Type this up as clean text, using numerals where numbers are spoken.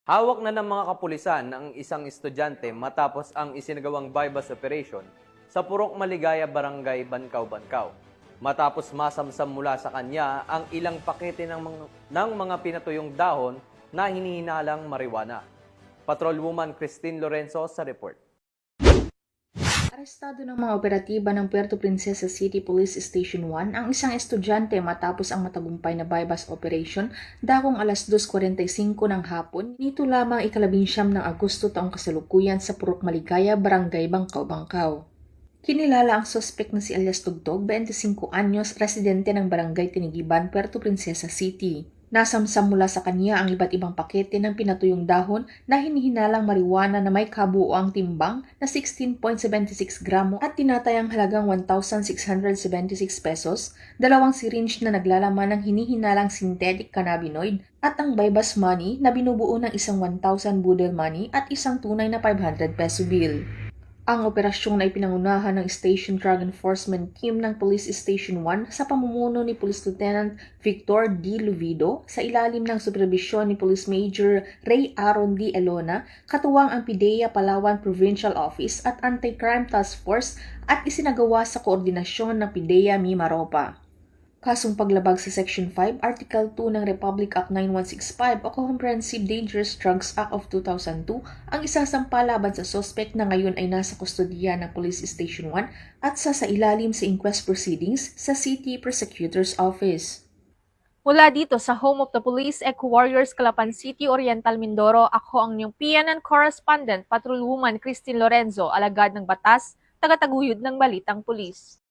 Hawak na ng mga kapulisan ang isang estudyante matapos ang isinagawang bypass operation sa Purok Maligaya, Barangay Bankaw-Bankaw. Matapos masamsam mula sa kanya ang ilang pakete ng mga pinatuyong dahon na hinihinalang marijuana. Patrolwoman Christine Lorenzo sa report. Arestado ng mga operatiba ng Puerto Princesa City Police Station 1 ang isang estudyante matapos ang matagumpay na bypass operation dakong alas 2:45 ng hapon nito lamang ika-19 ng Agosto taong kasalukuyan sa Purok Maligaya, Barangay Bankaw-Bankaw. Kinilala ang suspect na si alias Tugtog, 25 anyos, residente ng Barangay Tinigiban, Puerto Princesa City. Nasamsam mula sa kanya ang iba't ibang pakete ng pinatuyong dahon na hinihinalang marijuana na may kabuoang timbang na 16.76 gramo at tinatayang halagang 1,676 pesos, dalawang syringe na naglalaman ng hinihinalang synthetic cannabinoid at ang bypass money na binubuo ng isang 1,000 budel money at isang tunay na 500 peso bill. Ang operasyon ay pinangunahan ng Station Drug Enforcement Team ng Police Station 1 sa pamumuno ni Police Lieutenant Victor D. Luvido sa ilalim ng superbisyon ni Police Major Ray Aaron D. Elona, katuwang ang PIDEA Palawan Provincial Office at Anti-Crime Task Force at isinagawa sa koordinasyon ng PIDEA Mimaropa. Kasong paglabag sa Section 5, Article 2 ng Republic Act 9165 o Comprehensive Dangerous Drugs Act of 2002 ang isasampa laban sa suspect na ngayon ay nasa kustodiya ng Police Station 1 at sasailalim sa inquest proceedings sa City Prosecutor's Office. Mula dito sa Home of the Police Eco Warriors, Calapan City, Oriental Mindoro, ako ang inyong PNN Correspondent, Patrolwoman Christine Lorenzo, alagad ng batas, tagataguyod ng Balitang Pulis.